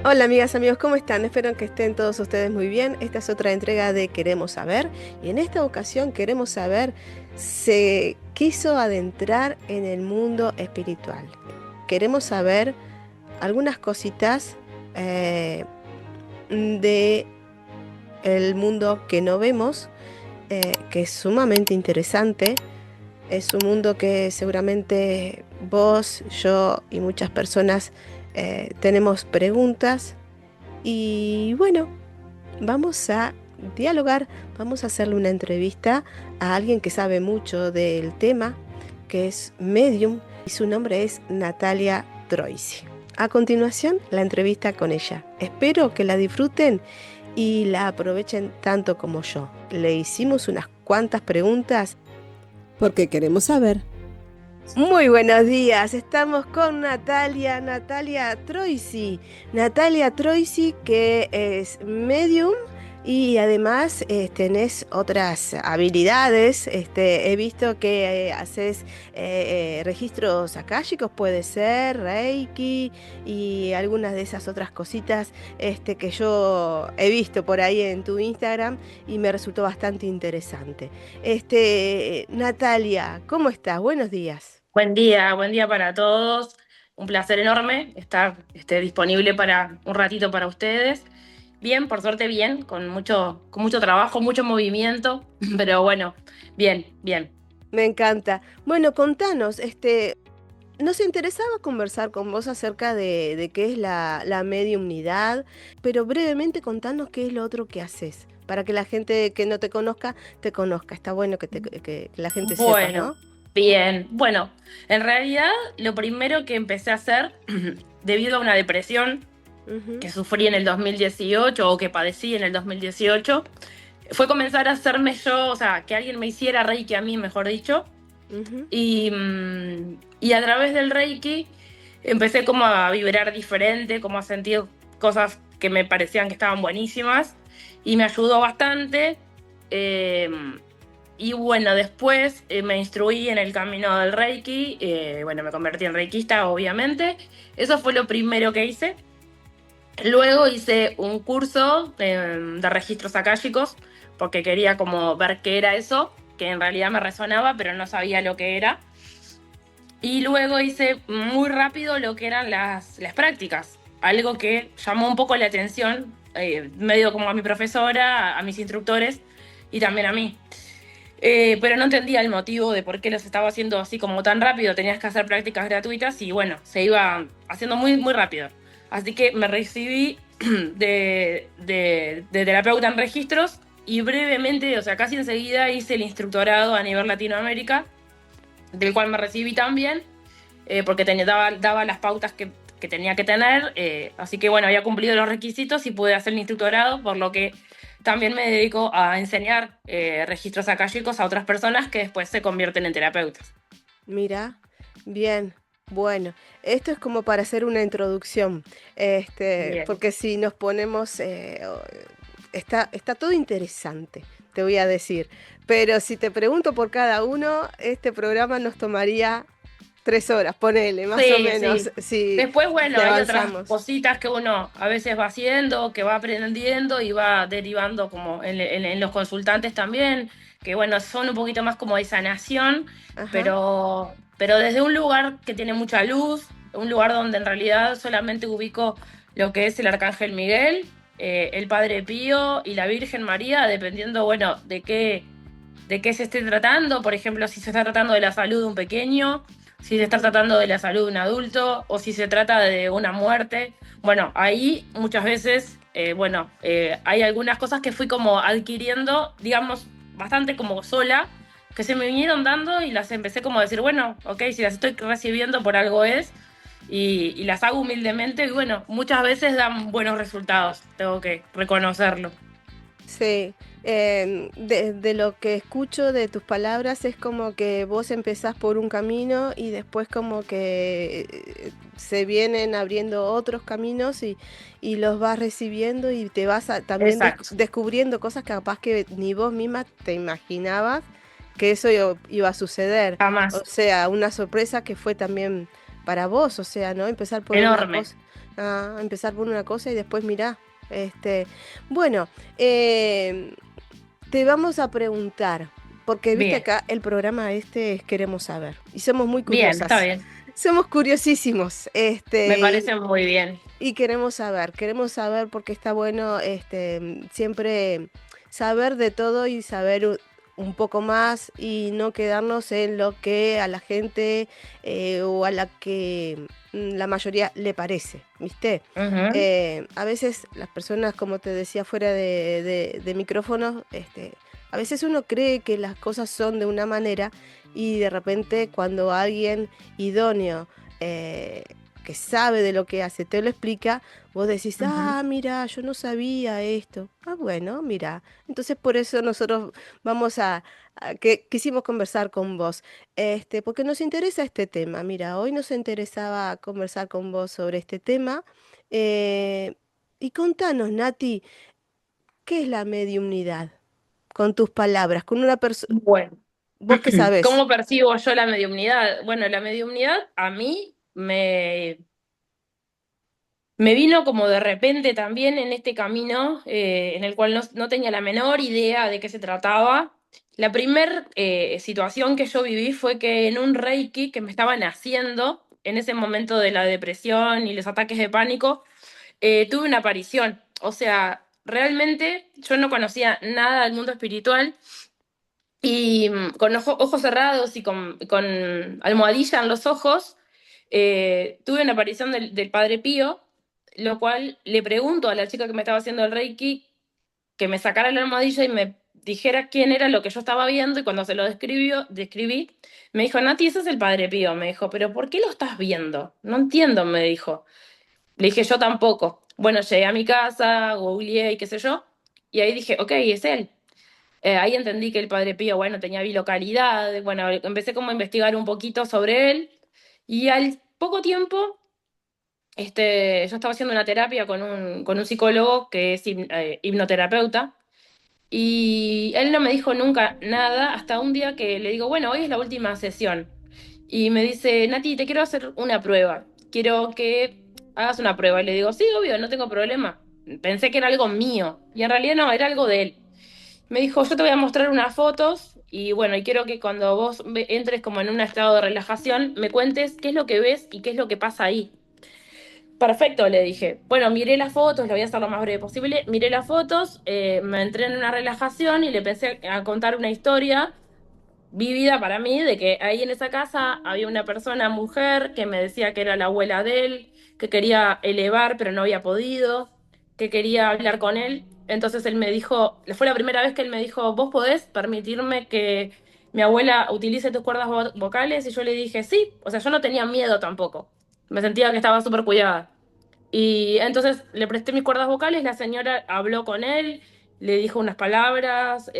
Hola amigas, amigos, ¿cómo están? Espero que estén todos ustedes muy bien. Esta es otra entrega de Queremos Saber y en esta ocasión Queremos Saber se quiso adentrar en el mundo espiritual. Queremos saber algunas cositas eh, de el mundo que no vemos, que es sumamente interesante. Es un mundo que seguramente vos, yo y muchas personas tenemos preguntas y bueno. Vamos a dialogar, vamos a hacerle una entrevista a alguien que sabe mucho del tema, que es medium, y su nombre es Natalia Troisi. A continuación, la entrevista con ella. Espero que la disfruten y la aprovechen tanto como yo. Le hicimos unas cuantas preguntas porque queremos saber. Muy buenos días, estamos con Natalia Troisi. Natalia Troisi, que es medium y además tenés otras habilidades. He visto que haces registros akáshicos, puede ser, Reiki y algunas de esas otras cositas que yo he visto por ahí en tu Instagram y me resultó bastante interesante. Natalia, ¿cómo estás? Buenos días. Buen día para todos. Un placer enorme estar disponible para un ratito para ustedes. Bien, por suerte bien, con mucho trabajo, mucho movimiento, pero bueno, bien, bien. Me encanta. Bueno, contanos, nos interesaba conversar con vos acerca de qué es la mediumnidad, pero brevemente contanos qué es lo otro que haces, para que la gente que no te conozca. Está bueno que la gente sepa, Bueno, ¿no? bien. Bueno, en realidad lo primero que empecé a hacer, debido a una depresión Ujú, que sufrí en el 2018 o que padecí en el 2018, fue comenzar a hacerme yo, o sea, que alguien me hiciera Reiki a mí, mejor dicho. ujú. Y a través del Reiki empecé como a vibrar diferente, como a sentir cosas que me parecían que estaban buenísimas y me ayudó bastante. Eh, y bueno, después me instruí en el camino del Reiki, bueno, me convertí en reikista, obviamente. Eso fue lo primero que hice. Luego hice un curso de registros akáshicos porque quería como ver qué era eso, que en realidad me resonaba, pero no sabía lo que era. Y luego hice muy rápido lo que eran las prácticas, algo que llamó un poco la atención, medio como a mi profesora, a mis instructores y también a mí. Pero no entendía el motivo de por qué los estaba haciendo así como tan rápido. Tenías que hacer prácticas gratuitas y bueno, se iba haciendo muy, muy rápido. Así que me recibí de terapeuta en registros y brevemente, o sea, casi enseguida hice el instructorado a nivel Latinoamérica, del cual me recibí también, porque daba las pautas que tenía que tener. Así que bueno, había cumplido los requisitos y pude hacer el instructorado, por lo que también me dedico a enseñar registros akáshicos a otras personas que después se convierten en terapeutas. Mira, bien, bueno, esto es como para hacer una introducción, Bien. porque si nos ponemos, está todo interesante, te voy a decir, pero si te pregunto por cada uno, este programa nos tomaría 3 horas, ponele, más o Sí, menos, sí. Después, si bueno, hay otras avanzamos. cositas que uno a veces va haciendo, que va aprendiendo y va derivando como en los consultantes también, que bueno, son un poquito más como de sanación, Ajá, pero desde un lugar que tiene mucha luz, un lugar donde en realidad solamente ubico lo que es el Arcángel Miguel, el Padre Pío y la Virgen María, dependiendo, bueno, de qué se esté tratando. Por ejemplo, si se está tratando de la salud de un pequeño, si se está ujú, tratando de la salud de un adulto o si se trata de una muerte. Bueno, ahí muchas veces, hay algunas cosas que fui como adquiriendo, digamos, bastante como sola, que se me vinieron dando y las empecé como a decir, bueno, ok, si las estoy recibiendo por algo es, y las hago humildemente y bueno, muchas veces dan buenos resultados, tengo que reconocerlo. sí, de lo que escucho de tus palabras es como que vos empezás por un camino y después como que se vienen abriendo otros caminos y los vas recibiendo y te vas también Exacto. descubriendo cosas que capaz que ni vos misma te imaginabas que eso iba a suceder. O Jamás. sea, una sorpresa que fue también para vos, o sea, ¿no? Empezar por una Enorme. cosa. a empezar por una cosa y después mirá. Bueno, eh, te vamos a preguntar, porque viste Bien, acá el programa este es Queremos Saber y somos muy bien, está curiosas, bien. somos curiosísimos, Me parece muy bien. y queremos saber porque está bueno, siempre saber de todo y saber un poco más y no quedarnos en lo que a la gente o a la que la mayoría le parece, ¿viste? Ujú. A veces las personas, como te decía fuera de micrófonos, a veces uno cree que las cosas son de una manera y de repente cuando alguien idóneo eh, que sabe de lo que hace te lo explica, vos decís, Ujú. ah, mira, yo no sabía esto. Ah, bueno, mira. Entonces por eso nosotros vamos que quisimos conversar con vos, porque nos interesa este tema. Mira, hoy nos interesaba conversar con vos sobre este tema. eh, y contanos, Nati, ¿qué es la mediumnidad? Con tus palabras, con una persona, Bueno, vos qué sabés. ¿cómo percibo yo la mediumnidad? Bueno, la mediumnidad a mí me vino como de repente también en este camino en el cual no tenía la menor idea de qué se trataba. La primer situación que yo viví fue que en un Reiki que me estaban haciendo, en ese momento de la depresión y los ataques de pánico, tuve una aparición. O sea, realmente yo no conocía nada del mundo espiritual y con ojos cerrados y con almohadilla en los ojos, tuve una aparición del Padre Pío, lo cual le pregunto a la chica que me estaba haciendo el Reiki que me sacara la almohadilla y me dijera quién era lo que yo estaba viendo, y cuando se lo describí, me dijo, Nati, ese es el Padre Pío. Me dijo, pero ¿por qué lo estás viendo? No entiendo, me dijo. Le dije, yo tampoco. Bueno, llegué a mi casa, googleé y qué sé yo, y ahí dije, ok, es él. Ahí entendí que el Padre Pío, bueno, tenía bilocalidad, bueno, empecé como a investigar un poquito sobre él, y al poco tiempo, yo estaba haciendo una terapia con un psicólogo que es hipnoterapeuta, y él no me dijo nunca nada hasta un día que le digo, bueno, hoy es la última sesión. Y me dice, Nati, te quiero hacer una prueba. Quiero que hagas una prueba. Y le digo, sí, obvio, no tengo problema. Pensé que era algo mío. Y en realidad no, era algo de él. Me dijo, yo te voy a mostrar unas fotos y bueno, y quiero que cuando vos entres como en un estado de relajación, me cuentes qué es lo que ves y qué es lo que pasa ahí. Perfecto, le dije. Bueno, miré las fotos, lo voy a hacer lo más breve posible. Miré las fotos, me entré en una relajación y le empecé a contar una historia vívida para mí de que ahí en esa casa había una persona, mujer, que me decía que era la abuela de él, que quería elevar pero no había podido, que quería hablar con él. Entonces él me dijo, fue la primera vez que él me dijo, ¿vos podés permitirme que mi abuela utilice tus cuerdas vocales? Y yo le dije, sí, o sea, yo no tenía miedo tampoco, me sentía que estaba súper cuidada. Y entonces le presté mis cuerdas vocales, la señora habló con él, le dijo unas palabras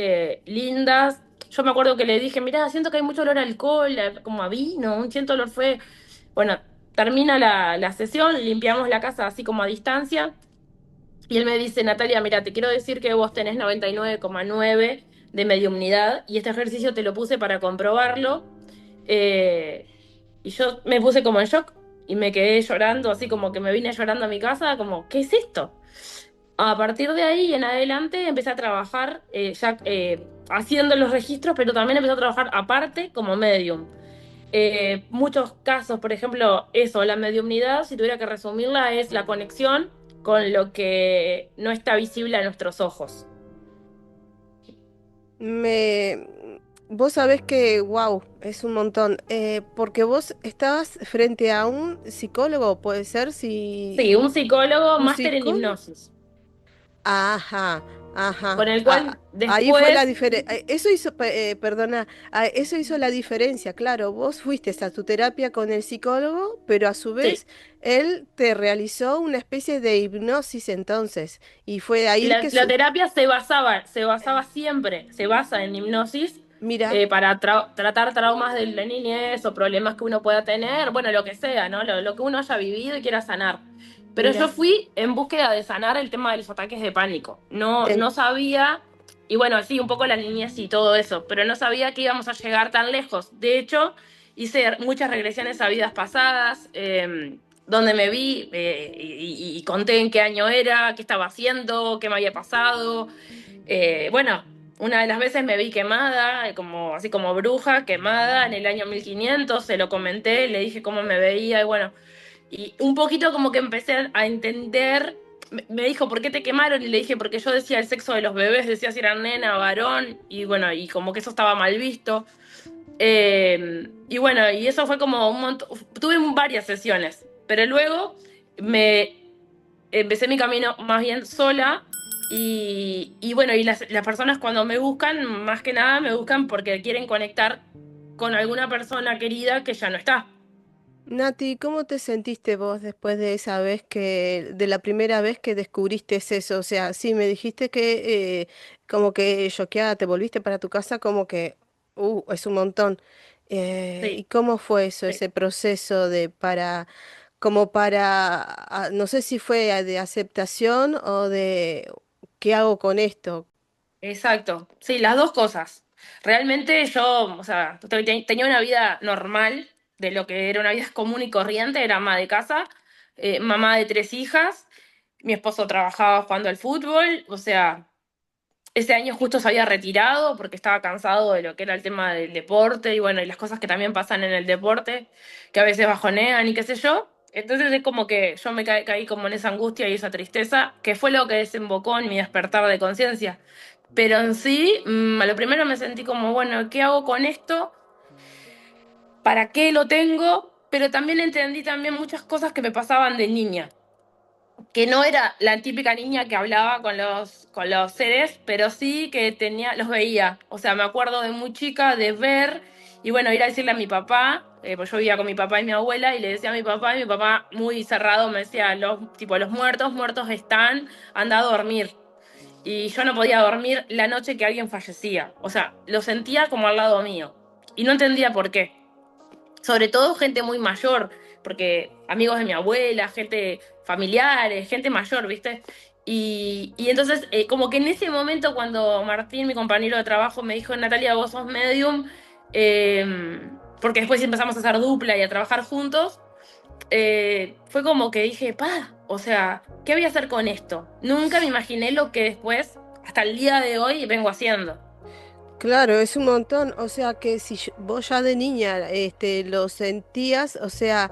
lindas. Yo me acuerdo que le dije, mirá, siento que hay mucho olor a alcohol, como a vino, un siento olor fue. Bueno, termina la sesión, limpiamos la casa así como a distancia, y él me dice, Natalia, mira, te quiero decir que vos tenés 99,9 de mediumnidad, y este ejercicio te lo puse para comprobarlo. Eh, y yo me puse como en shock y me quedé llorando, así como que me vine llorando a mi casa, como, ¿qué es esto? A partir de ahí en adelante empecé a trabajar ya haciendo los registros, pero también empecé a trabajar aparte como medium. Muchos casos, por ejemplo, eso, la mediumnidad, si tuviera que resumirla, es la conexión con lo que no está visible a nuestros ojos. Me, vos sabés que, wow, es un montón, porque vos estabas frente a un psicólogo, puede ser, Sí, si un psicólogo, un máster en psicólogo. hipnosis, Ajá, ajá. con el cual Ahí fue la después, diferencia. Eso hizo, perdona, eso hizo la diferencia, claro. Vos fuiste a tu terapia con el psicólogo, pero a su sí, vez él te realizó una especie de hipnosis entonces. Y fue ahí que la terapia se basaba siempre, se basa en hipnosis mira, para tratar traumas de la niñez o problemas que uno pueda tener, bueno, lo que sea, ¿no? Lo que uno haya vivido y quiera sanar. Pero yo mira. fui en búsqueda de sanar el tema de los ataques de pánico. No, En- no sabía, y bueno, sí, un poco la niñez y todo eso, pero no sabía que íbamos a llegar tan lejos. De hecho, hice muchas regresiones a vidas pasadas. donde me vi y conté en qué año era, qué estaba haciendo, qué me había pasado. Bueno, una de las veces me vi quemada, como, así como bruja, quemada en el año 1500, se lo comenté, le dije cómo me veía y bueno, y un poquito como que empecé a entender, me dijo, ¿por qué te quemaron? Y le dije, porque yo decía el sexo de los bebés, decía si eran nena, varón, y bueno, y como que eso estaba mal visto. Y bueno, y eso fue como un montón, tuve varias sesiones, pero luego me empecé mi camino más bien sola y bueno, y las personas cuando me buscan, más que nada me buscan porque quieren conectar con alguna persona querida que ya no está. Nati, ¿cómo te sentiste vos después de esa vez de la primera vez que descubriste eso? O sea, sí, me dijiste que como que choqueada, te volviste para tu casa como que, es un montón. ¿Y Sí, cómo fue eso, sí. ese proceso como para, no sé si fue de aceptación o de, ¿qué hago con esto? Exacto, sí, las dos cosas. Realmente yo, o sea, tenía una vida normal, de lo que era una vida común y corriente, era ama de casa, mamá de tres hijas, mi esposo trabajaba jugando al fútbol, o sea, ese año justo se había retirado porque estaba cansado de lo que era el tema del deporte y bueno, y las cosas que también pasan en el deporte, que a veces bajonean y qué sé yo. Entonces es como que yo me caí como en esa angustia y esa tristeza, que fue lo que desembocó en mi despertar de conciencia. Pero en sí, a lo primero me sentí como, bueno, ¿qué hago con esto? ¿Para qué lo tengo? Pero también entendí también muchas cosas que me pasaban de niña, que no era la típica niña que hablaba con los seres, pero sí que tenía, los veía. O sea, me acuerdo de muy chica de ver y bueno, ir a decirle a mi papá, pues yo vivía con mi papá y mi abuela, y le decía a mi papá, y mi papá muy cerrado me decía, tipo, los muertos, muertos están, anda a dormir. Y yo no podía dormir la noche que alguien fallecía. O sea, lo sentía como al lado mío. Y no entendía por qué. Sobre todo gente muy mayor, porque amigos de mi abuela, gente familiares, gente mayor, ¿viste? Y entonces, como que en ese momento, cuando Martín, mi compañero de trabajo, me dijo, Natalia, vos sos medium, eh, porque después empezamos a hacer dupla y a trabajar juntos, fue como que dije, pa, o sea, ¿qué voy a hacer con esto? Nunca me imaginé lo que después, hasta el día de hoy, vengo haciendo. Claro, es un montón. O sea que si vos ya de niña lo sentías, o sea,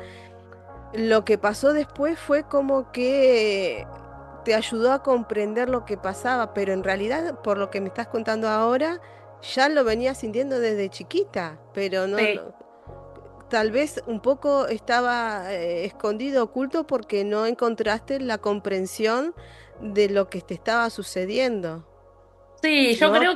lo que pasó después fue como que te ayudó a comprender lo que pasaba, pero en realidad, por lo que me estás contando ahora, ya lo venías sintiendo desde chiquita, pero Sí. tal vez un poco estaba escondido, oculto, porque no encontraste la comprensión de lo que te estaba sucediendo, Sí, yo ¿no? creo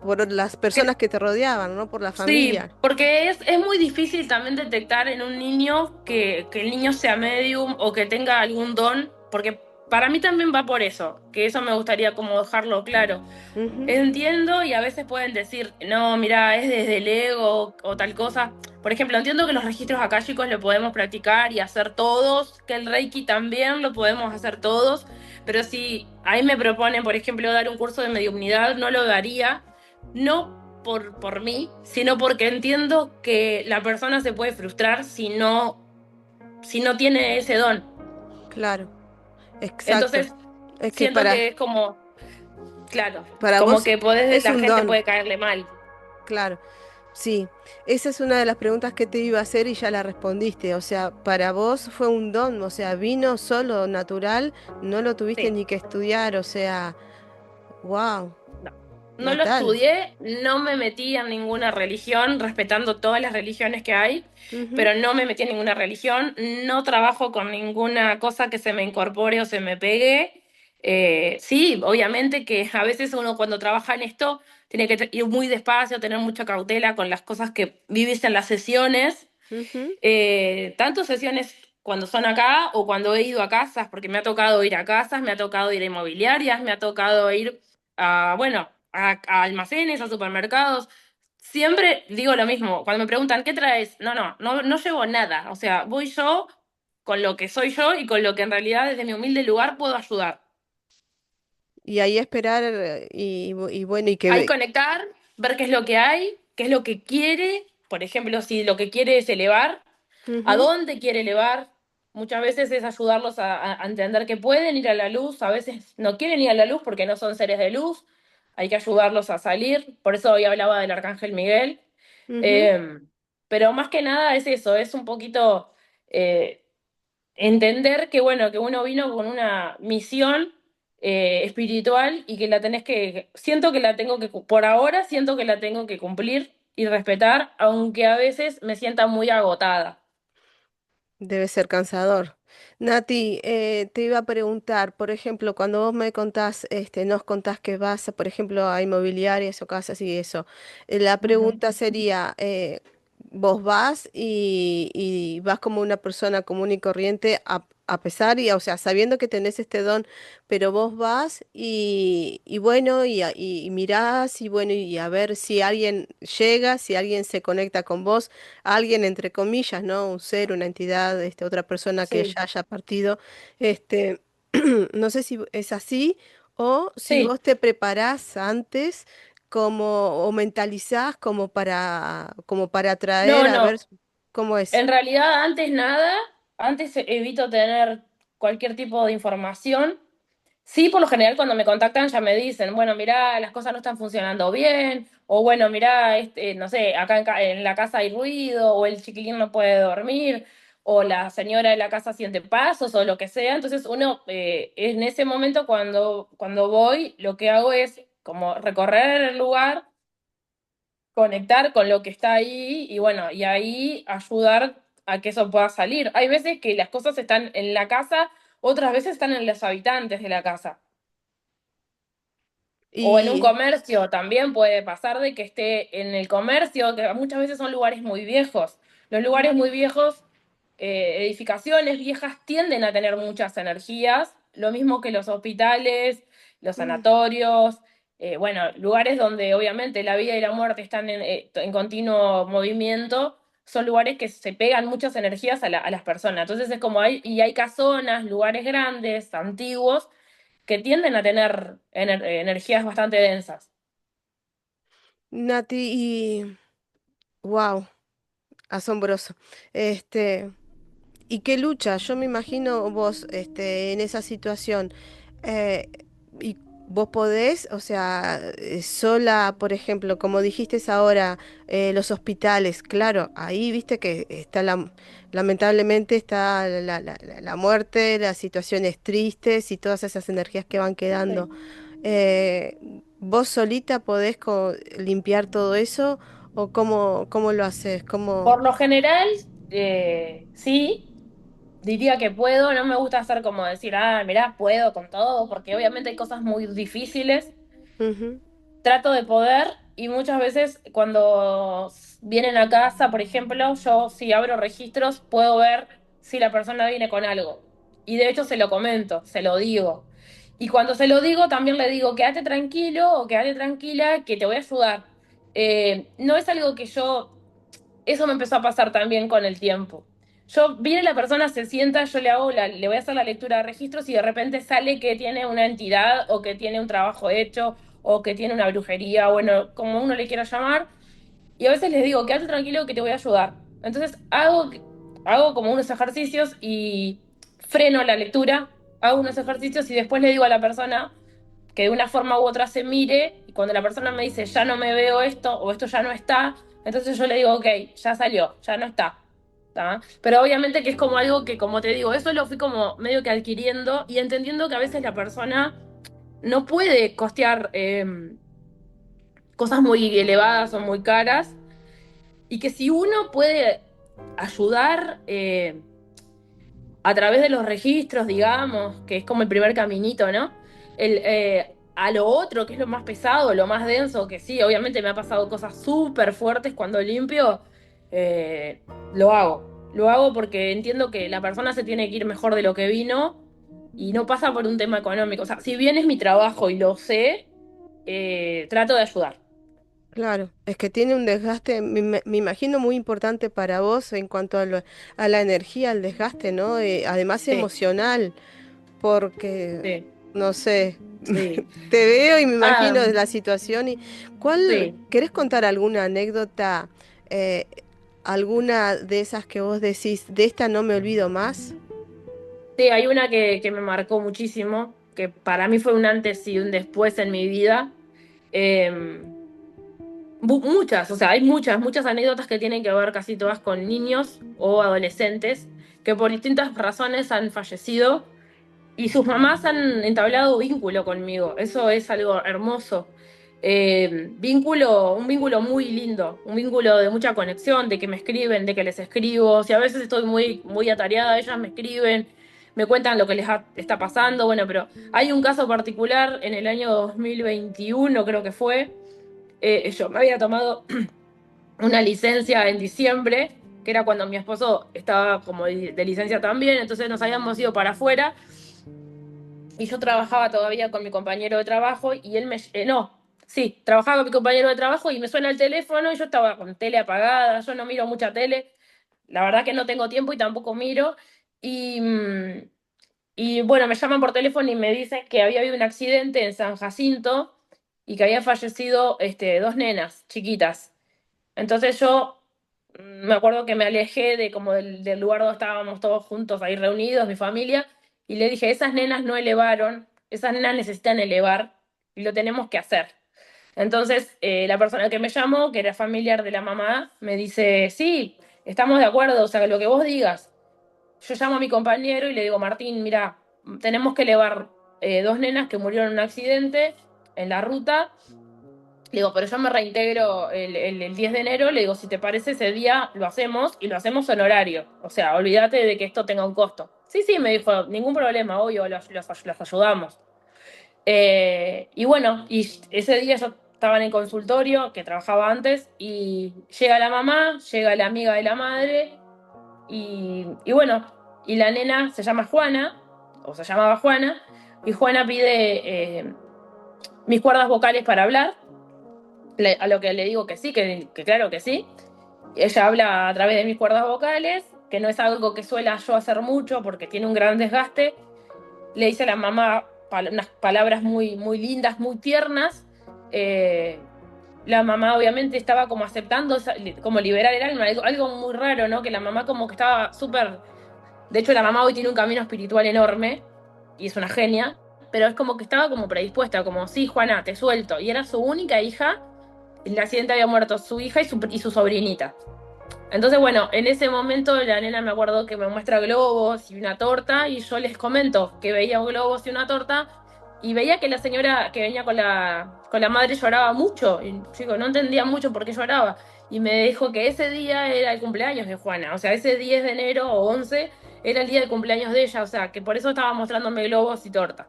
Por las personas que que te rodeaban, ¿no? Por la sí, familia. porque es muy difícil también detectar en un niño que el niño sea medium o que tenga algún don, porque para mí también va por eso, que eso me gustaría como dejarlo claro. Ujú, Entiendo y a veces pueden decir, no, mira, es desde el ego o tal cosa. Por ejemplo, entiendo que los registros akáshicos lo podemos practicar y hacer todos, que el Reiki también lo podemos hacer todos, pero si ahí me proponen, por ejemplo, dar un curso de mediumnidad, no lo daría, no por mí, sino porque entiendo que la persona se puede frustrar si no tiene ese don. claro, exacto. Entonces, Es que siento que es como, claro, para como vos que podés, es la un gente don, puede caerle mal. claro. Sí, esa es una de las preguntas que te iba a hacer y ya la respondiste. O sea, para vos fue un don, o sea, vino solo, natural, no lo tuviste Sí. ni que estudiar, o sea, wow, No. No lo Natal. estudié, no me metí en ninguna religión, respetando todas las religiones que hay, Ujú, pero no me metí en ninguna religión, no trabajo con ninguna cosa que se me incorpore o se me pegue. Sí, obviamente que a veces uno cuando trabaja en esto tiene que ir muy despacio, tener mucha cautela con las cosas que vivís en las sesiones, ujú. tanto sesiones cuando son acá o cuando he ido a casas, porque me ha tocado ir a casas, me ha tocado ir a inmobiliarias, me ha tocado ir a, bueno, a almacenes, a supermercados. Siempre digo lo mismo, cuando me preguntan, ¿qué traes? No llevo nada. O sea, voy yo con lo que soy yo y con lo que en realidad desde mi humilde lugar puedo ayudar. Y ahí esperar y bueno, y Ahí conectar, ver qué es lo que hay, qué es lo que quiere. Por ejemplo, si lo que quiere es elevar, a ujú. dónde quiere elevar. muchas veces es ayudarlos a entender que pueden ir a la luz, a veces no quieren ir a la luz porque no son seres de luz, hay que ayudarlos a salir, por eso hoy hablaba del Arcángel Miguel. Ujú. Eh, pero más que nada es eso, es un poquito entender que bueno, que uno vino con una misión espiritual y que la tenés que, siento que la tengo que, por ahora siento que la tengo que cumplir y respetar, aunque a veces me sienta muy agotada. Debe ser cansador. Nati, te iba a preguntar, por ejemplo, cuando vos me contás, nos contás que vas, por ejemplo, a inmobiliarias o casas y eso, la Ujú. pregunta sería, vos vas y vas como una persona común y corriente a pesar y, o sea, sabiendo que tenés este don, pero vos vas y bueno, y mirás y bueno, y a ver si alguien llega, si alguien se conecta con vos, alguien entre comillas, ¿no? Un ser, una entidad, otra persona que Sí, ya haya partido, este, no sé si es así o si sí. vos te preparás antes como o mentalizás como para atraer No, a ver no. cómo es. En realidad, antes nada, antes evito tener cualquier tipo de información. Sí, por lo general cuando me contactan ya me dicen, bueno, mirá, las cosas no están funcionando bien, o bueno, mirá, no sé, acá en la casa hay ruido, o el chiquilín no puede dormir, o la señora de la casa siente pasos, o lo que sea. Entonces uno, en ese momento cuando voy, lo que hago es como recorrer el lugar, conectar con lo que está ahí y bueno, y ahí ayudar a que eso pueda salir. Hay veces que las cosas están en la casa, otras veces están en los habitantes de la casa. O en un Y comercio también puede pasar de que esté en el comercio, que muchas veces son lugares muy viejos. Los lugares muy viejos, edificaciones viejas tienden a tener muchas energías, lo mismo que los hospitales, los mm, sanatorios, bueno, lugares donde obviamente la vida y la muerte están en continuo movimiento, son lugares que se pegan muchas energías a las personas. Entonces es como y hay casonas, lugares grandes, antiguos que tienden a tener energías bastante densas. Nati, y wow, asombroso. Este, ¿Y qué lucha? Yo me imagino vos, en esa situación, eh, y vos podés, o sea, sola, por ejemplo, como dijiste ahora, los hospitales, claro, ahí viste que está lamentablemente está la muerte, las situaciones tristes y todas esas energías que van quedando. Sí. Eh, ¿Vos solita podés limpiar todo eso o cómo lo haces? ¿Cómo? Por lo general, sí, diría que puedo. No me gusta hacer como decir, ah, mirá, puedo con todo, porque obviamente hay cosas muy difíciles. Ujú, Trato de poder y muchas veces cuando vienen a casa, por ejemplo, yo si abro registros puedo ver si la persona viene con algo. Y de hecho se lo comento, se lo digo. Y cuando se lo digo, también le digo, quédate tranquilo o quédate tranquila, que te voy a ayudar. No es algo que yo eso me empezó a pasar también con el tiempo. Yo, viene la persona, se sienta, yo le voy a hacer la lectura de registros y de repente sale que tiene una entidad o que tiene un trabajo hecho o que tiene una brujería, bueno, como uno le quiera llamar. Y a veces les digo, quédate tranquilo que te voy a ayudar. Entonces hago como unos ejercicios y freno la lectura, hago unos ejercicios y después le digo a la persona que de una forma u otra se mire y cuando la persona me dice, ya no me veo esto o esto ya no está, entonces yo le digo, ok, ya salió, ya no está. ¿Tá? Pero obviamente que es como algo que, como te digo, eso lo fui como medio que adquiriendo y entendiendo que a veces la persona no puede costear cosas muy elevadas o muy caras y que si uno puede ayudar a través de los registros, digamos, que es como el primer caminito, ¿no? A lo otro, que es lo más pesado, lo más denso, que sí, obviamente me ha pasado cosas súper fuertes cuando limpio, lo hago. Lo hago porque entiendo que la persona se tiene que ir mejor de lo que vino y no pasa por un tema económico. O sea, si bien es mi trabajo y lo sé, trato de ayudar. claro, es que tiene un desgaste, me imagino muy importante para vos en cuanto a la energía, al desgaste, ¿no? Además Sí, emocional, porque, sí, no sé, sí. te veo y me Ah, imagino la situación y sí. ¿querés contar alguna anécdota, eh, alguna de esas que vos decís, de esta no me olvido más? Sí, hay una que me marcó muchísimo, que para mí fue un antes y un después en mi vida. Eh, muchas, o sea, hay muchas anécdotas que tienen que ver casi todas con niños o adolescentes que por distintas razones han fallecido y sus mamás han entablado vínculo conmigo. Eso es algo hermoso. Un vínculo muy lindo, un vínculo de mucha conexión, de que me escriben, de que les escribo. Si a veces estoy muy atareada, ellas me escriben, me cuentan lo que está pasando. Bueno, pero hay un caso particular en el año 2021, creo que fue. Yo me había tomado una licencia en diciembre, que era cuando mi esposo estaba como de licencia también, entonces nos habíamos ido para afuera y yo trabajaba todavía con mi compañero de trabajo y él me... no, sí, trabajaba con mi compañero de trabajo y me suena el teléfono y yo estaba con tele apagada, yo no miro mucha tele, la verdad que no tengo tiempo y tampoco miro. Y, y bueno, me llaman por teléfono y me dicen que había habido un accidente en San Jacinto y que había fallecido dos nenas chiquitas. Entonces yo me acuerdo que me alejé de como del lugar donde estábamos todos juntos ahí reunidos, mi familia, y le dije, esas nenas no elevaron, esas nenas necesitan elevar y lo tenemos que hacer. Entonces la persona que me llamó, que era familiar de la mamá, me dice, sí, estamos de acuerdo, o sea, lo que vos digas. Yo llamo a mi compañero y le digo, Martín, mira, tenemos que elevar dos nenas que murieron en un accidente en la ruta. Le digo, pero yo me reintegro el 10 de enero. Le digo, si te parece ese día lo hacemos y lo hacemos en horario. O sea, olvídate de que esto tenga un costo. Sí, sí, me dijo, ningún problema, obvio, los ayudamos. Y bueno, y ese día yo estaba en el consultorio, que trabajaba antes, y llega la mamá, llega la amiga de la madre, y bueno, y la nena se llama Juana, o se llamaba Juana, y Juana pide mis cuerdas vocales para hablar, a lo que le digo que sí, que claro que sí. Ella habla a través de mis cuerdas vocales, que no es algo que suela yo hacer mucho porque tiene un gran desgaste. Le dice a la mamá unas palabras muy lindas, muy tiernas. Eh, la mamá obviamente estaba como aceptando, como liberar el alma, algo muy raro, ¿no? Que la mamá como que estaba súper... De hecho, la mamá hoy tiene un camino espiritual enorme y es una genia, pero es como que estaba como predispuesta, como, sí, Juana, te suelto. Y era su única hija. En el accidente había muerto su hija y su sobrinita. Entonces, bueno, en ese momento la nena me acuerdo que me muestra globos y una torta y yo les comento que veía globos y una torta y veía que la señora que venía con la madre lloraba mucho. Y chico, no entendía mucho por qué lloraba. Y me dijo que ese día era el cumpleaños de Juana. O sea, ese 10 de enero o 11 era el día del cumpleaños de ella. O sea, que por eso estaba mostrándome globos y torta.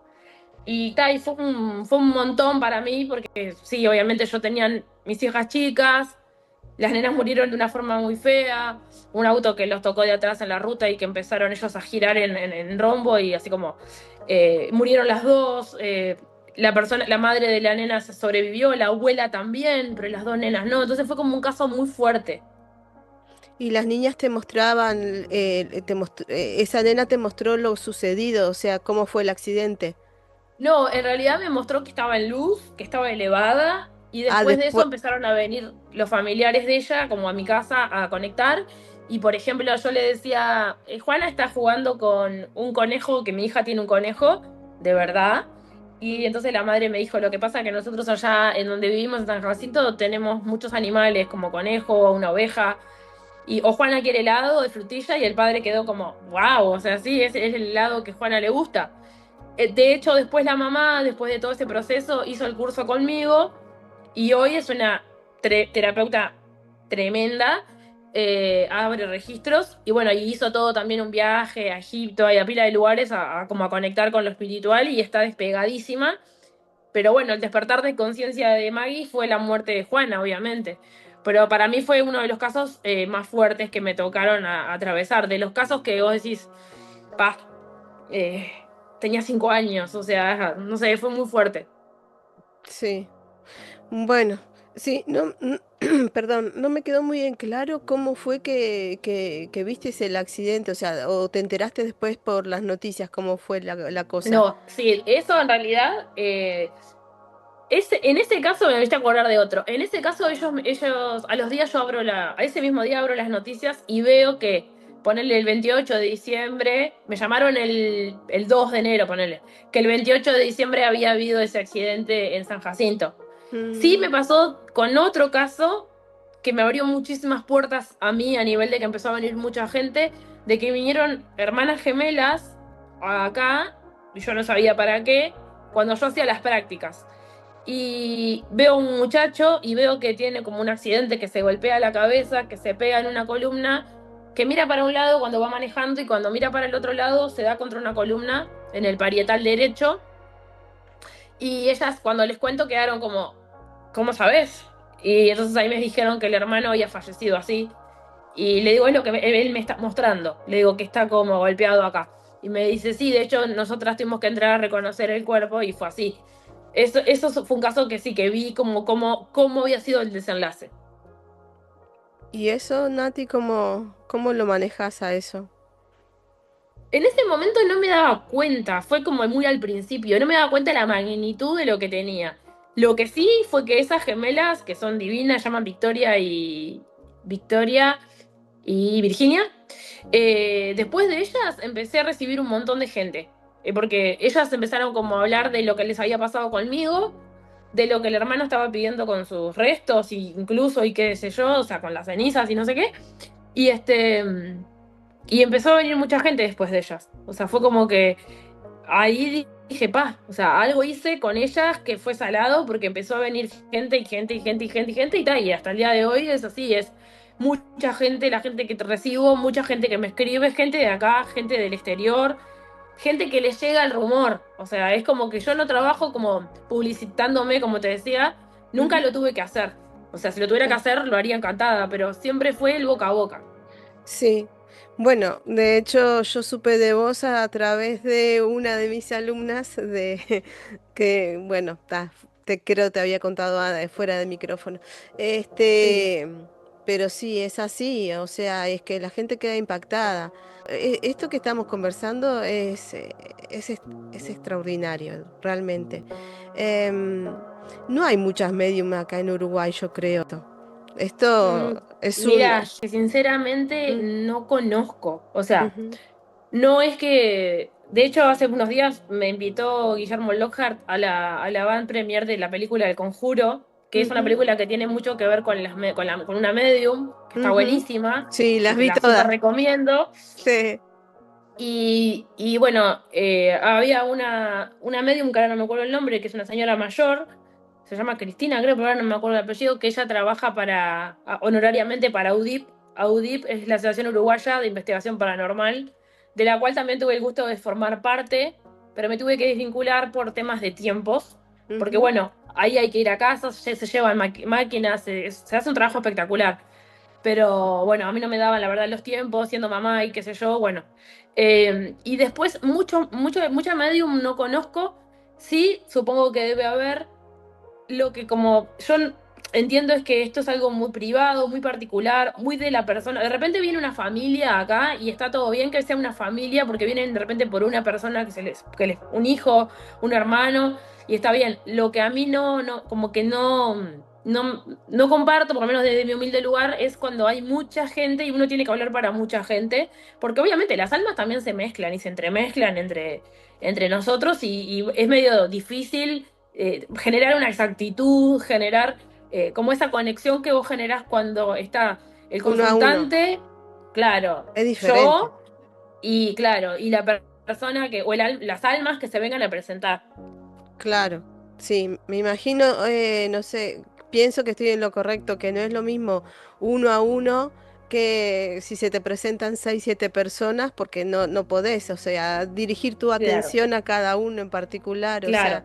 Y fue un montón para mí porque sí, obviamente yo tenía mis hijas chicas, las nenas murieron de una forma muy fea, un auto que los tocó de atrás en la ruta y que empezaron ellos a girar en rombo y así como murieron las dos. La madre de la nena se sobrevivió, la abuela también, pero las dos nenas no. Entonces fue como un caso muy fuerte. Y las niñas te mostraban, esa nena te mostró lo sucedido, o sea, cómo fue el accidente. No, en realidad me mostró que estaba en luz, que estaba elevada, y Ah, después de eso después, empezaron a venir los familiares de ella, como a mi casa, a conectar. Y por ejemplo, yo le decía, Juana está jugando con un conejo, que mi hija tiene un conejo, de verdad. Y entonces la madre me dijo, lo que pasa es que nosotros allá en donde vivimos, en San Jacinto, tenemos muchos animales, como conejo, una oveja. Y o Juana quiere helado de frutilla y el padre quedó como, wow, o sea, sí, es el helado que Juana le gusta. De hecho, después la mamá, después de todo ese proceso, hizo el curso conmigo y hoy es una terapeuta tremenda, abre registros y bueno, y hizo todo también un viaje a Egipto y a pila de lugares como a conectar con lo espiritual y está despegadísima. Pero bueno, el despertar de conciencia de Maggie fue la muerte de Juana, obviamente. Pero para mí fue uno de los casos más fuertes que me tocaron a atravesar. De los casos que vos decís, pa, eh, tenía 5 años, o sea, no sé, fue muy fuerte. sí. Bueno, sí, no, perdón, no me quedó muy en claro cómo fue que vistes el accidente, o sea, o te enteraste después por las noticias cómo fue la cosa. No, sí, eso en realidad, en ese caso me viste acordar de otro. En ese caso a los días a ese mismo día abro las noticias y veo que ponele el 28 de diciembre, me llamaron el 2 de enero, ponele, que el 28 de diciembre había habido ese accidente en San Jacinto. Sí me Mm. pasó con otro caso que me abrió muchísimas puertas a mí a nivel de que empezó a venir mucha gente, de que vinieron hermanas gemelas acá, y yo no sabía para qué, cuando yo hacía las prácticas. Y veo un muchacho y veo que tiene como un accidente, que se golpea la cabeza, que se pega en una columna, que mira para un lado cuando va manejando y cuando mira para el otro lado se da contra una columna en el parietal derecho. Y ellas cuando les cuento quedaron como, ¿cómo sabes? Y entonces ahí me dijeron que el hermano había fallecido así. Y le digo, es lo que él me está mostrando. Le digo que está como golpeado acá. Y me dice, sí, de hecho nosotras tuvimos que entrar a reconocer el cuerpo y fue así. Eso fue un caso que sí, que vi cómo había sido el desenlace. ¿Y eso, Nati, cómo lo manejas a eso? En ese momento no me daba cuenta, fue como muy al principio, no me daba cuenta de la magnitud de lo que tenía. Lo que sí fue que esas gemelas, que son divinas, llaman Victoria y Virginia, después de ellas empecé a recibir un montón de gente, porque ellas empezaron como a hablar de lo que les había pasado conmigo, de lo que el hermano estaba pidiendo con sus restos, incluso, y qué sé yo, o sea, con las cenizas y no sé qué. Y y empezó a venir mucha gente después de ellas. O sea, fue como que ahí dije, pa, o sea, algo hice con ellas que fue salado porque empezó a venir gente y gente y gente y gente y gente y tal. Y hasta el día de hoy es así, es mucha gente, la gente que te recibo, mucha gente que me escribe, gente de acá, gente del exterior, gente que les llega el rumor. O sea, es como que yo no trabajo como publicitándome, como te decía, nunca Ujú. lo tuve que hacer. O sea, si lo tuviera que hacer, lo haría encantada, pero siempre fue el boca a boca. Sí, bueno, de hecho yo supe de vos a través de una de mis alumnas de que, bueno, te creo te había contado fuera de micrófono. Sí. Este, pero sí, es así, o sea, es que la gente queda impactada. Esto que estamos conversando es extraordinario, realmente. Em, no hay muchas medium acá en Uruguay, yo creo. Mm, Esto es un... Mira, que sinceramente Mm. no conozco. O sea, Ujú, no es que. De hecho, hace unos días me invitó Guillermo Lockhart a la van premier de la película El Conjuro, que es una ujú, película que tiene mucho que ver con, con una medium, que está ujú. buenísima, Sí, que las te vi la súper todas. recomiendo. Sí. Y bueno, había una medium, que ahora no me acuerdo el nombre, que es una señora mayor, se llama Cristina, creo, pero ahora no me acuerdo el apellido, que ella trabaja honorariamente para AUDIP. AUDIP es la Asociación Uruguaya de Investigación Paranormal, de la cual también tuve el gusto de formar parte, pero me tuve que desvincular por temas de tiempos, porque Ujú. bueno, ahí hay que ir a casa, se llevan máquinas, se hace un trabajo espectacular. Pero bueno, a mí no me daban la verdad los tiempos, siendo mamá y qué sé yo, bueno. Y después, mucha medium no conozco. Sí, supongo que debe haber. Lo que como yo entiendo es que esto es algo muy privado, muy particular, muy de la persona. De repente viene una familia acá y está todo bien que sea una familia porque vienen de repente por una persona un hijo, un hermano, y está bien. Lo que a mí como que no comparto, por lo menos desde mi humilde lugar, es cuando hay mucha gente y uno tiene que hablar para mucha gente, porque obviamente las almas también se mezclan y se entremezclan entre nosotros y es medio difícil generar una exactitud, generar como esa conexión que vos generás cuando está el Uno a uno. consultante, claro, Es diferente. yo y claro, y la persona las almas que se vengan a presentar. Claro. Sí, me imagino, no sé, pienso que estoy en lo correcto, que no es lo mismo uno a uno que si se te presentan seis, siete personas, porque no podés, o sea, dirigir tu Claro, atención a cada uno en particular, o sea, claro.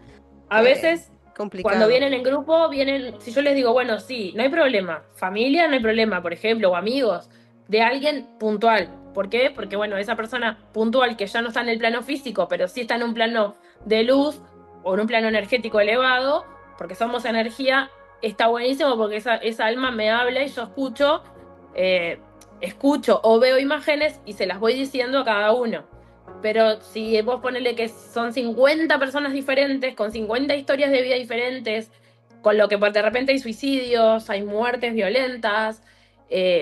A eh, veces, cuando complicado. vienen en grupo, si yo les digo, bueno, sí, no hay problema, familia, no hay problema, por ejemplo, o amigos, de alguien puntual. ¿Por qué? Porque, bueno, esa persona puntual que ya no está en el plano físico, pero sí está en un plano de luz o en un plano energético elevado, porque somos energía, está buenísimo porque esa alma me habla y yo eh, escucho o veo imágenes y se las voy diciendo a cada uno. Pero si vos ponele que son 50 personas diferentes, con 50 historias de vida diferentes, con lo que de repente hay suicidios, hay muertes violentas,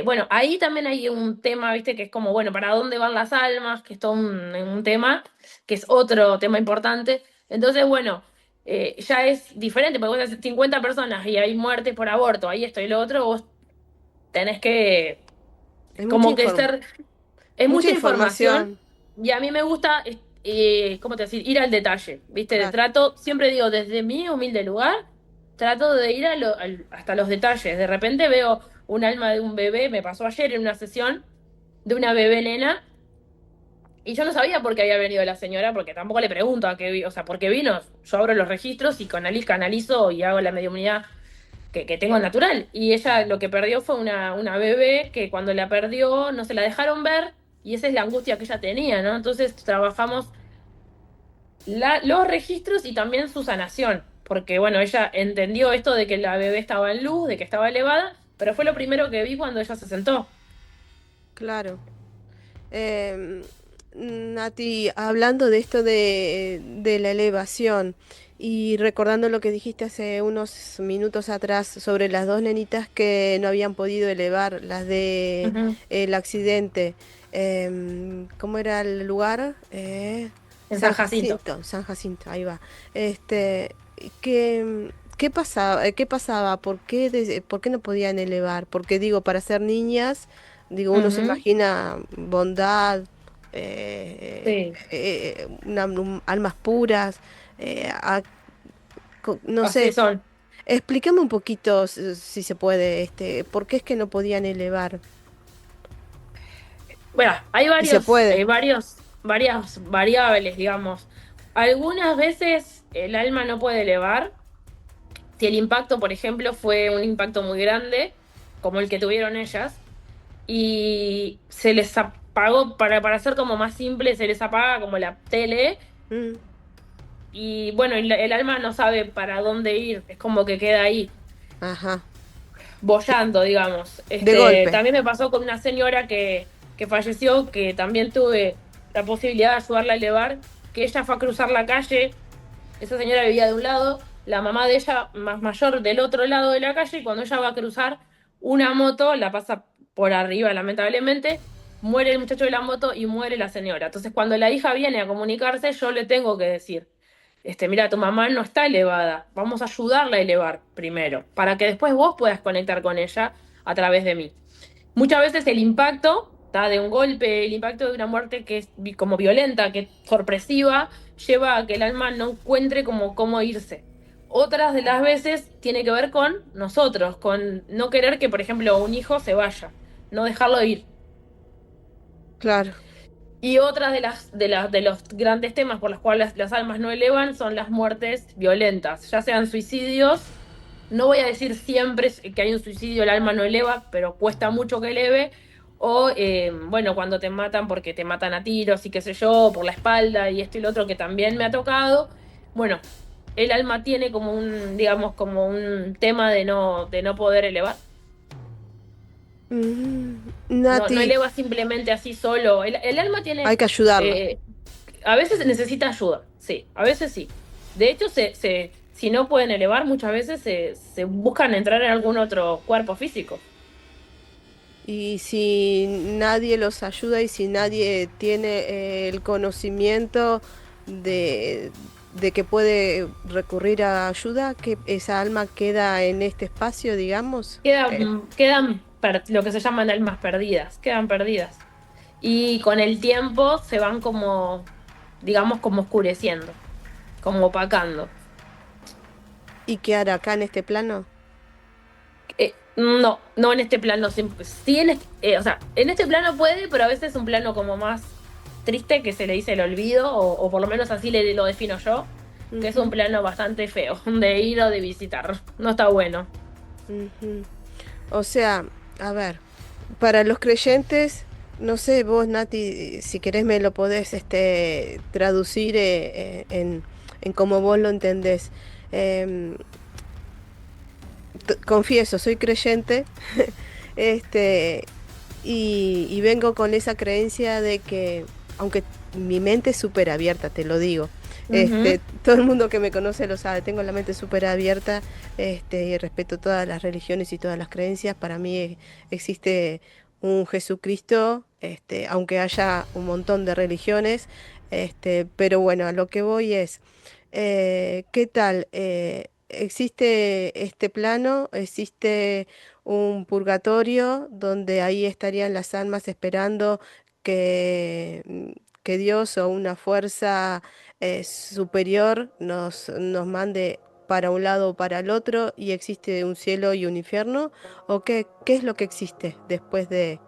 Bueno, ahí también hay un tema, ¿viste? Que es como, bueno, ¿para dónde van las almas? Que es todo un tema, que es otro tema importante. Entonces, bueno, ya es diferente, porque vos tenés 50 personas y hay muertes por aborto, ahí esto y lo otro, vos tenés que, Es mucha como que ser, es mucha mucha información información, y a mí me gusta, ¿cómo te decir? Ir al detalle, ¿viste? claro. Trato, siempre digo, desde mi humilde lugar, trato de ir hasta los detalles. De repente veo un alma de un bebé, me pasó ayer en una sesión de una bebé nena, y yo no sabía por qué había venido la señora, porque tampoco le pregunto a qué, o sea, por qué vino. Yo abro los registros y canalizo y hago la mediunidad que tengo natural. Y ella lo que perdió fue una bebé que cuando la perdió no se la dejaron ver y esa es la angustia que ella tenía, ¿no? Entonces trabajamos los registros y también su sanación, porque bueno, ella entendió esto de que la bebé estaba en luz, de que estaba elevada, pero fue lo primero que vi cuando ella se sentó. Claro. Em, Nati, hablando de esto de la elevación y recordando lo que dijiste hace unos minutos atrás sobre las dos nenitas que no habían podido elevar, las de Ujú. el accidente, ¿cómo era el lugar? En San Jacinto. San Jacinto, ahí va. Este, ¿qué pasaba? ¿Qué pasaba? ¿Por qué no podían elevar? Porque digo, para ser niñas. Digo, uno se Ujú. imagina bondad, Sí, almas puras, no así sé, son. explícame un poquito si se puede, ¿por qué es que no podían elevar? Bueno, hay Si se puede. varias variables, digamos. Algunas veces el alma no puede elevar. Si el impacto, por ejemplo, fue un impacto muy grande, como el que tuvieron ellas, y se les apagó, para hacer como más simple, se les apaga como la tele, Mm, y bueno, el alma no sabe para dónde ir, es como que queda ahí, ajá, boyando, digamos. de golpe. También me pasó con una señora que falleció, que también tuve la posibilidad de ayudarla a elevar, que ella fue a cruzar la calle. Esa señora vivía de un lado, la mamá de ella más mayor del otro lado de la calle, y cuando ella va a cruzar, una moto la pasa por arriba, lamentablemente, muere el muchacho de la moto y muere la señora. Entonces, cuando la hija viene a comunicarse, yo le tengo que decir, mira, tu mamá no está elevada, vamos a ayudarla a elevar primero, para que después vos puedas conectar con ella a través de mí. Muchas veces el impacto ¿tá? De un golpe, el impacto de una muerte que es como violenta, que es sorpresiva, lleva a que el alma no encuentre como cómo irse. Otras de las veces tiene que ver con nosotros, con no querer que, por ejemplo, un hijo se vaya, no dejarlo ir. Claro. Y otras de los grandes temas por los cuales las almas no elevan son las muertes violentas, ya sean suicidios. No voy a decir siempre que hay un suicidio, el alma no eleva, pero cuesta mucho que eleve. O, bueno, cuando te matan porque te matan a tiros y qué sé yo, por la espalda y esto y lo otro que también me ha tocado. Bueno, el alma tiene como digamos, como un tema de no poder elevar. No Nati, eleva simplemente así solo. El alma tiene, hay que ayudarla. eh, a veces necesita ayuda, sí, a veces sí. De hecho, si no pueden elevar, muchas veces se buscan entrar en algún otro cuerpo físico. Y si nadie los ayuda y si nadie tiene el conocimiento de, de que puede recurrir a ayuda, que esa alma queda en este espacio, digamos. Lo que se llaman almas perdidas, quedan perdidas. Y con el tiempo se van como, digamos, como oscureciendo, como opacando. ¿Y qué hará acá en este plano? No en este plano, sí o sea, en este plano puede, pero a veces es un plano como más triste que se le dice el olvido, o por lo menos así lo defino yo, que es un Ujú, plano bastante feo de ir o de visitar. No está bueno. ujú. O sea, a ver, para los creyentes, no sé, vos, Nati, si querés me lo podés traducir en cómo vos lo entendés. Em, Confieso, soy creyente, este, y vengo con esa creencia de que, aunque mi mente es súper abierta, te lo digo, Ujú. Todo el mundo que me conoce lo sabe, tengo la mente súper abierta, y respeto todas las religiones y todas las creencias. Para mí existe un Jesucristo, aunque haya un montón de religiones, pero bueno, a lo que voy es, ¿qué tal? ¿Existe este plano? ¿Existe un purgatorio donde ahí estarían las almas esperando que Dios o una fuerza superior nos mande para un lado o para el otro, y existe un cielo y un infierno? ¿O qué es lo que existe después de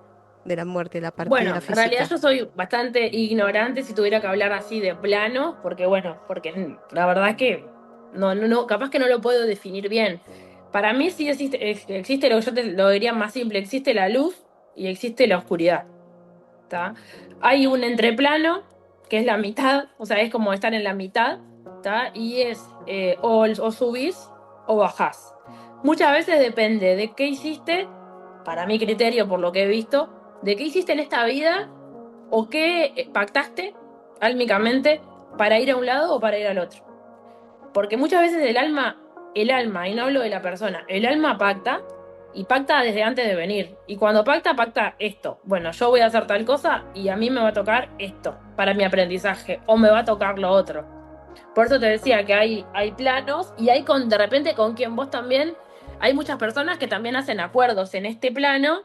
la muerte, la partida Bueno, en realidad física? yo soy bastante ignorante si tuviera que hablar así de plano, porque bueno, porque la verdad es que no, capaz que no lo puedo definir bien. Para mí sí existe lo que yo te lo diría más simple, existe la luz y existe la oscuridad, ¿tá? Hay un entreplano, que es la mitad, o sea, es como estar en la mitad, ¿tá? Y es o subís o bajás. Muchas veces depende de qué hiciste, para mi criterio, por lo que he visto, de qué hiciste en esta vida o qué pactaste álmicamente para ir a un lado o para ir al otro. Porque muchas veces el alma, y no hablo de la persona, el alma pacta y pacta desde antes de venir. Y cuando pacta, pacta esto. Bueno, yo voy a hacer tal cosa y a mí me va a tocar esto para mi aprendizaje o me va a tocar lo otro. Por eso te decía que hay planos y hay de repente con quien vos también, hay muchas personas que también hacen acuerdos en este plano